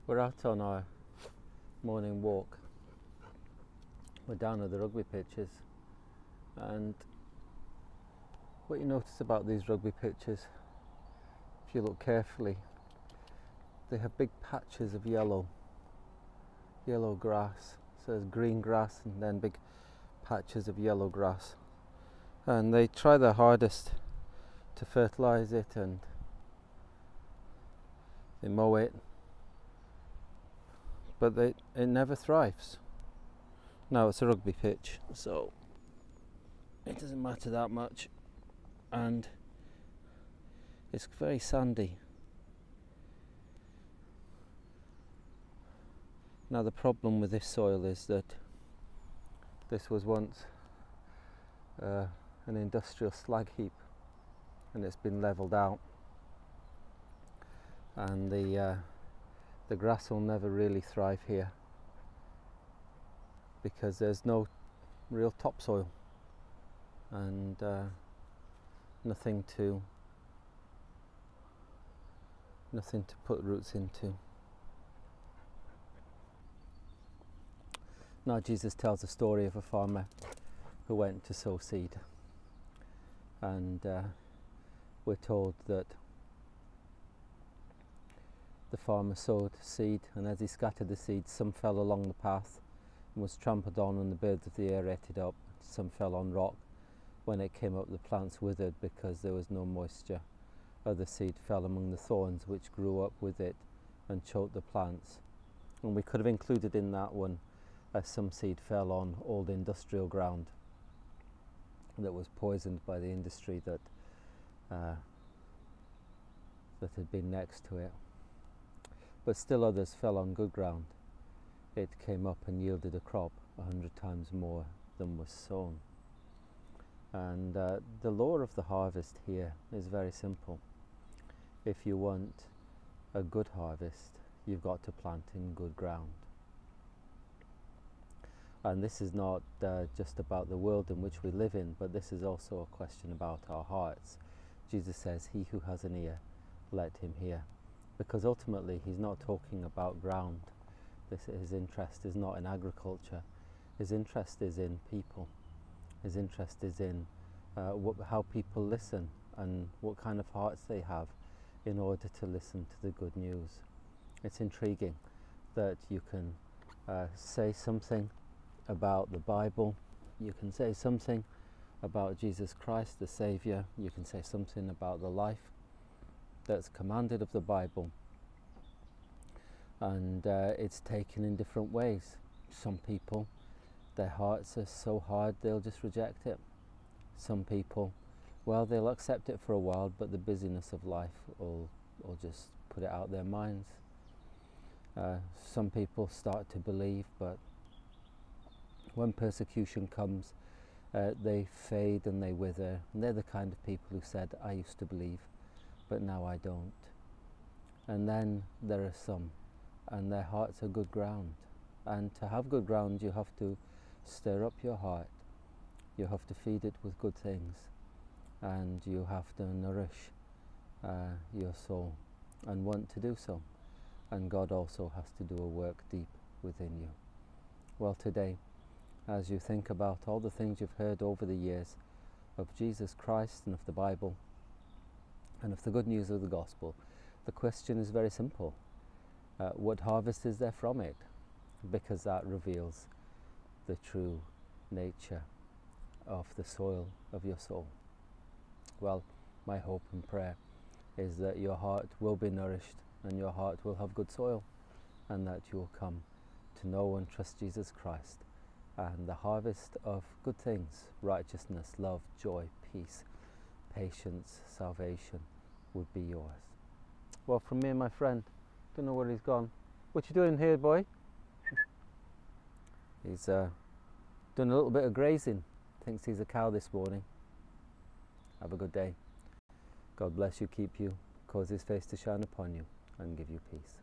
We're out on our morning walk. We're down at the rugby pitches, and what you notice about these rugby pitches, if you look carefully, they have big patches of yellow grass. So there's green grass and then big patches of yellow grass, and they try their hardest to fertilize it, and they mow it, but it never thrives. Now it's a rugby pitch, so it doesn't matter that much, and it's very sandy. Now the problem with this soil is that this was once an industrial slag heap, and it's been levelled out, and the grass will never really thrive here because there's no real topsoil and nothing to put roots into. Now Jesus tells a story of a farmer who went to sow seed, and we're told that the farmer sowed seed, and as he scattered the seed, some fell along the path and was trampled on, and the birds of the air ate it up. Some fell on rock. When it came up, the plants withered because there was no moisture. Other seed fell among the thorns, which grew up with it and choked the plants. And we could have included in that one as some seed fell on old industrial ground that was poisoned by the industry that had been next to it. But still others fell on good ground. It came up and yielded a crop 100 times more than was sown. And the law of the harvest here is very simple. If you want a good harvest, you've got to plant in good ground. And this is not just about the world in which we live in, but this is also a question about our hearts. Jesus says, "He who has an ear, let him hear." Because ultimately he's not talking about ground. His interest is not in agriculture. His interest is in people. His interest is in how people listen and what kind of hearts they have in order to listen to the good news. It's intriguing that you can say something about the Bible, you can say something about Jesus Christ, the Saviour, you can say something about the life that's commanded of the Bible, and it's taken in different ways. Some people, their hearts are so hard they'll just reject it. Some people, well, they'll accept it for a while, but the busyness of life will just put it out their minds. Some people start to believe, but when persecution comes, they fade and they wither. And they're the kind of people who said, "I used to believe, but now I don't." And then there are some, and their hearts are good ground. And to have good ground, you have to stir up your heart. You have to feed it with good things, and you have to nourish your soul and want to do so. And God also has to do a work deep within you. Well, today, as you think about all the things you've heard over the years of Jesus Christ and of the Bible and of the good news of the gospel, the question is very simple. What harvest is there from it? Because that reveals the true nature of the soil of your soul. Well, my hope and prayer is that your heart will be nourished and your heart will have good soil, and that you will come to know and trust Jesus Christ, and the harvest of good things, righteousness, love, joy, peace, patience, salvation would be yours. Well, from me and my friend, don't know where he's gone. What you doing here, boy? He's doing a little bit of grazing. Thinks he's a cow this morning. Have a good day. God bless you, keep you, cause his face to shine upon you, and give you peace.